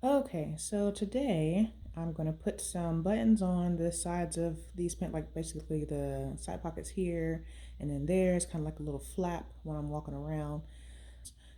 Okay, so today I'm going to put some buttons on the sides of these pants, like basically the side pockets here and then there's kind of like a little flap when I'm walking around.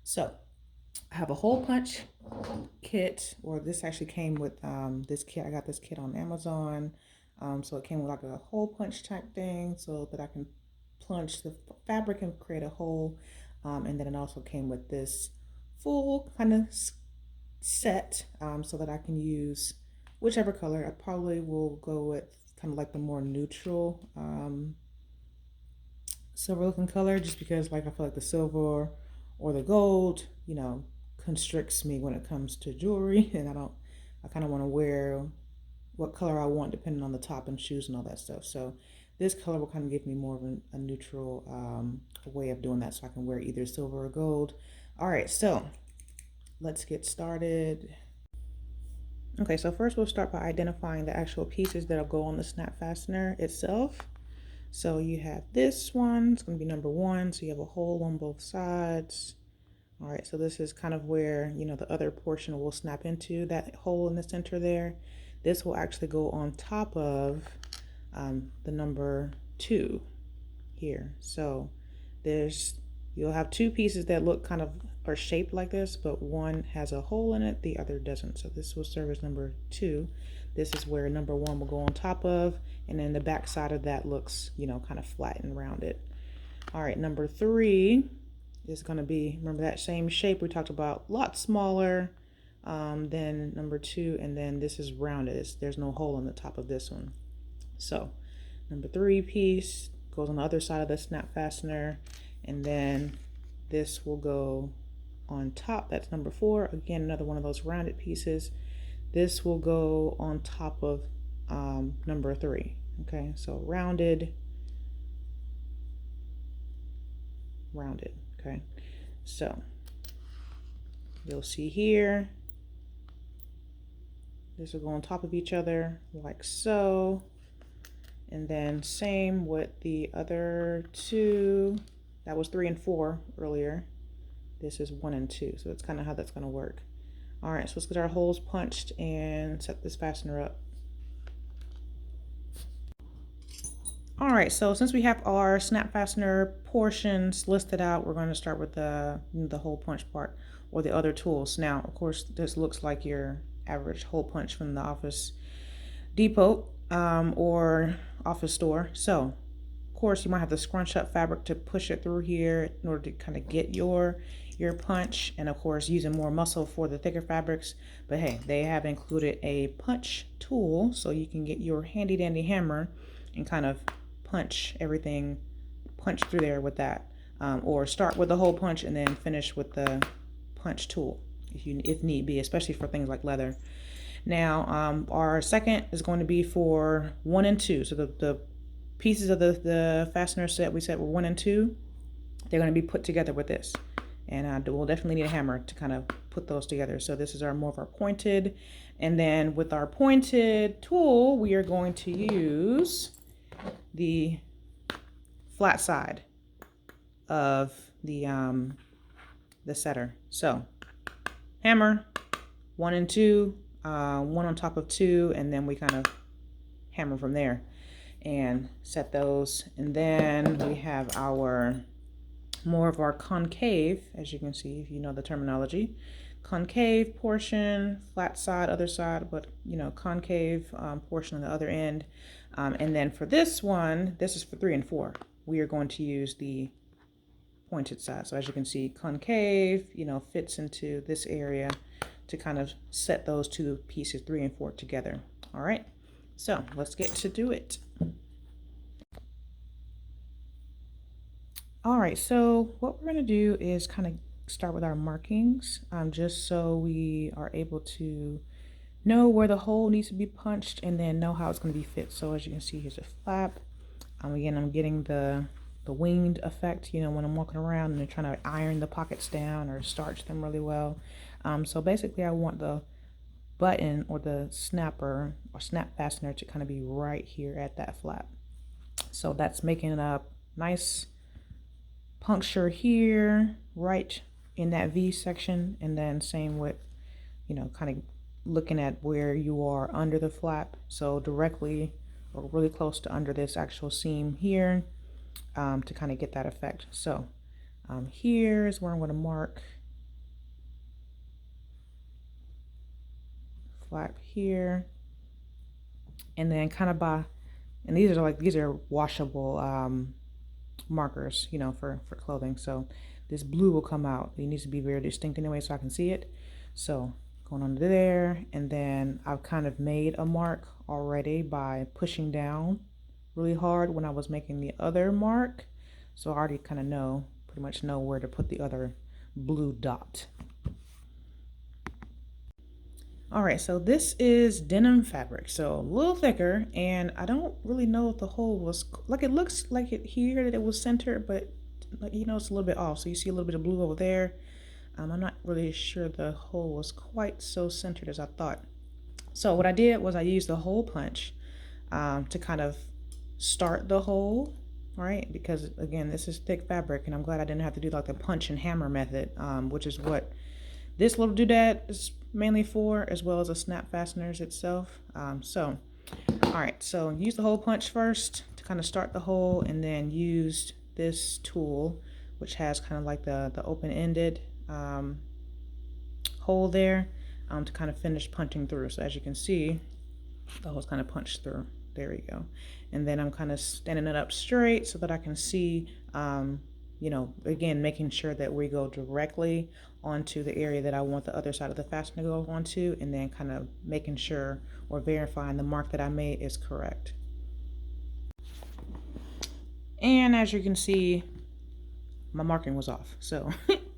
So I have a hole punch kit, or this actually came with this kit. I got this kit on Amazon. So it came with like a hole punch type thing so that I can plunge the fabric and create a hole. And then it also came with this full kind of set so that I can use whichever color. I probably will go with kind of like the more neutral silver looking color, just because like I feel like the silver or the gold, constricts me when it comes to jewelry, and I kind of want to wear what color I want depending on the top and shoes and all that stuff. So this color will kind of give me more of a neutral way of doing that, so I can wear either silver or gold. All right, so let's get started. Okay, so first we'll start by identifying the actual pieces that'll go on the snap fastener itself. So you have this one, it's going to be number one, so you have a hole on both sides. All right, so this is kind of where, the other portion will snap into that hole in the center there. This will actually go on top of the number two here. So you'll have two pieces that look kind of are shaped like this, but one has a hole in it, the other doesn't. So this will serve as number two. This is where number one will go on top of, and then the back side of that looks, kind of flat and rounded. All right, number three is going to be, remember that same shape we talked about, a lot smaller than number two, and then this is rounded. There's no hole in the top of this one. So number three piece goes on the other side of the snap fastener, and then this will go on top. That's number four. Again, another one of those rounded pieces. This will go on top of number three. Okay, so rounded. Okay, so you'll see here, this will go on top of each other like so. And then same with the other two. That was three and four earlier. This is one and two. So that's kind of how that's going to work. All right, so let's get our holes punched and set this fastener up. All right, so since we have our snap fastener portions listed out, we're going to start with the hole punch part, or the other tools. Now, of course, this looks like your average hole punch from the Office Depot or office store. So, of course, you might have to scrunch up fabric to push it through here in order to kind of get your punch, and of course using more muscle for the thicker fabrics. But hey, they have included a punch tool, so you can get your handy dandy hammer and kind of punch through there with that, or start with the hole punch and then finish with the punch tool if need be, especially for things like leather. Now our second is going to be for one and two. So the pieces of the fastener set we said were one and two, they're going to be put together with this, and we'll definitely need a hammer to kind of put those together. So this is more of our pointed, and then with our pointed tool we are going to use the flat side of the setter. So hammer, one and two, one on top of two, and then we kind of hammer from there and set those. And then we have more of our concave, as you can see if you know the terminology, concave portion, flat side, other side, but concave portion on the other end. And then for this one, this is for three and four, we are going to use the pointed side. So as you can see, concave, fits into this area to kind of set those two pieces, three and four, together. All right, so let's get to do it. All right, so what we're going to do is kind of start with our markings, just so we are able to know where the hole needs to be punched and then know how it's going to be fit. So as you can see, here's a flap. Again, I'm getting the winged effect, when I'm walking around and they're trying to iron the pockets down or starch them really well. So basically I want the button or the snapper or snap fastener to kind of be right here at that flap. So that's making it a nice puncture here, right in that V section, and then same with, kind of looking at where you are under the flap, so directly or really close to under this actual seam here, to kind of get that effect. So here is where I'm going to mark flap here, and then kind of and these are washable markers, you know, for clothing. So this blue will come out. It needs to be very distinct anyway so I can see it. So going under there, and then I've kind of made a mark already by pushing down really hard when I was making the other mark. So I already kind of pretty much know where to put the other blue dot. All right, so this is denim fabric, so a little thicker, and I don't really know if the hole was, like, it looks like it here that it was centered, but you know, it's a little bit off. So you see a little bit of blue over there. I'm not really sure the hole was quite so centered as I thought. So what I did was I used the hole punch to kind of start the hole, right? Because again, this is thick fabric, and I'm glad I didn't have to do like the punch and hammer method, which is what this little doodad is mainly for, as well as the snap fasteners itself. All right, so use the hole punch first to kind of start the hole, and then used this tool, which has kind of like the open-ended hole there, to kind of finish punching through. So as you can see, the hole's kind of punched through. There we go. And then I'm kind of standing it up straight so that I can see, you know, again, making sure that we go directly onto the area that I want the other side of the fastener to go onto, and then kind of making sure or verifying the mark that I made is correct. And as you can see, my marking was off. So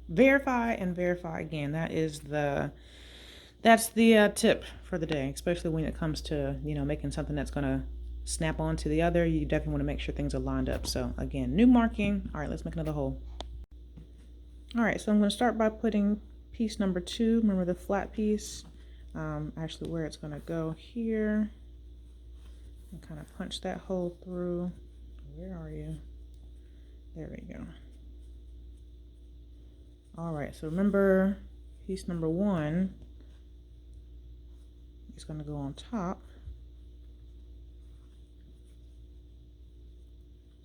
verify and verify again. That's the tip for the day, especially when it comes to, you know, making something that's gonna snap onto the other. You definitely want to make sure things are lined up. So again, new marking. All right, let's make another hole. All right, so I'm going to start by putting piece number 2. Remember the flat piece, actually where it's going to go here, and kind of punch that hole through. Where are you? There we go. All right, so remember piece number 1 is going to go on top,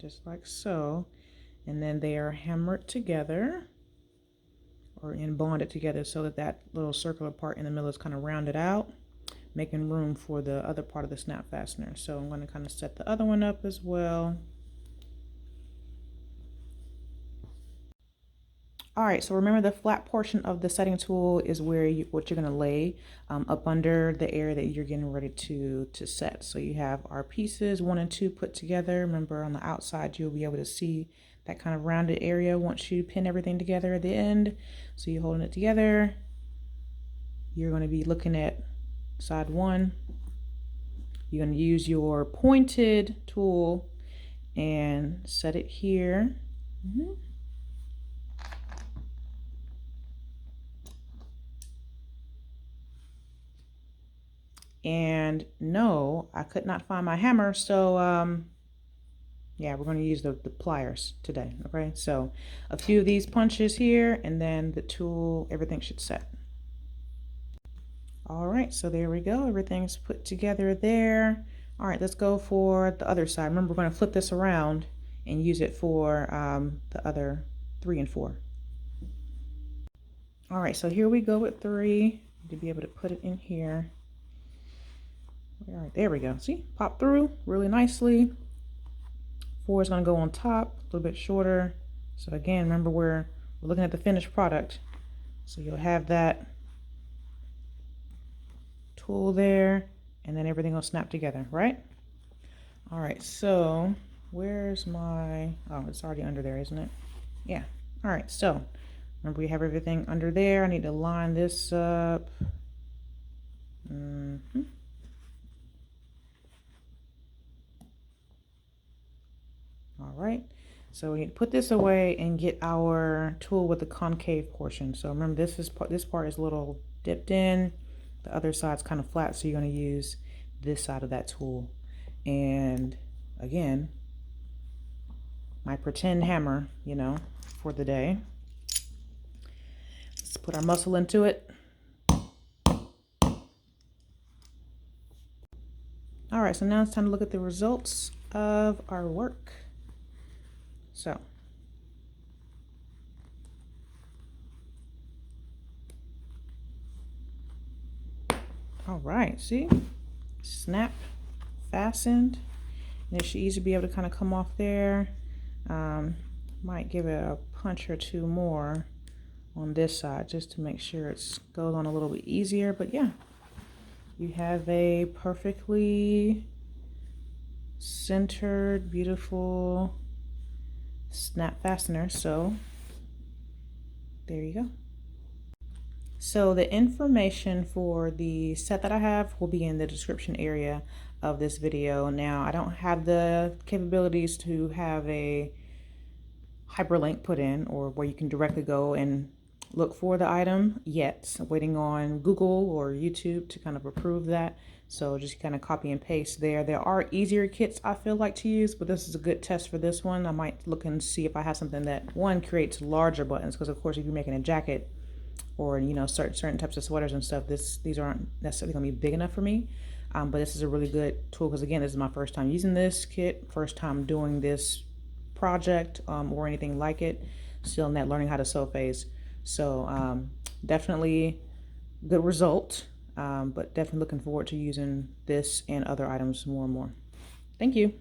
just like so, and then they are hammered together or bonded together so that that little circular part in the middle is kind of rounded out, making room for the other part of the snap fastener. So I'm going to kind of set the other one up as well. All right, so remember the flat portion of the setting tool is where what you're going to lay up under the area that you're getting ready to set. So you have our pieces 1 and 2 put together. Remember, on the outside you'll be able to see that kind of rounded area once you pin everything together at the end. So you're holding it together. You're going to be looking at side 1. You're going to use your pointed tool and set it here. And no, I could not find my hammer, so yeah, we're going to use the pliers today. Okay, so a few of these punches here, and then the tool, everything should set. All right, so there we go, everything's put together there. All right, let's go for the other side. Remember, we're going to flip this around and use it for the other 3 and 4. All right, so here we go with 3 to be able to put it in here. All right, there we go. See, pop through really nicely. 4 is going to go on top, a little bit shorter. So again, remember we're looking at the finished product. So you'll have that tool there, and then everything will snap together, right? All right, so where's my, oh, it's already under there, isn't it? Yeah. All right, so remember we have everything under there. I need to line this up. All right, so we need to put this away and get our tool with the concave portion. So remember, this part is a little dipped in, the other side's kind of flat, so you're going to use this side of that tool. And again, my pretend hammer, you know, for the day. Let's put our muscle into it. All right, so now it's time to look at the results of our work. So, all right, see, snap, fastened, and it should easily be able to kind of come off there. Might give it a punch or two more on this side just to make sure it goes on a little bit easier. But yeah, you have a perfectly centered, beautiful snap fastener. So there you go. So the information for the set that I have will be in the description area of this video. Now, I don't have the capabilities to have a hyperlink put in or where you can directly go and look for the item yet. I'm waiting on Google or YouTube to kind of approve that. So just kind of copy and paste there. There are easier kits I feel like to use, but this is a good test for this one. I might look and see if I have something that one creates larger buttons, because of course if you're making a jacket or certain types of sweaters and stuff, these aren't necessarily gonna be big enough for me. But this is a really good tool because again, this is my first time using this kit, first time doing this project or anything like it, still in that learning how to sew phase. So definitely good result, but definitely looking forward to using this and other items more and more. Thank you.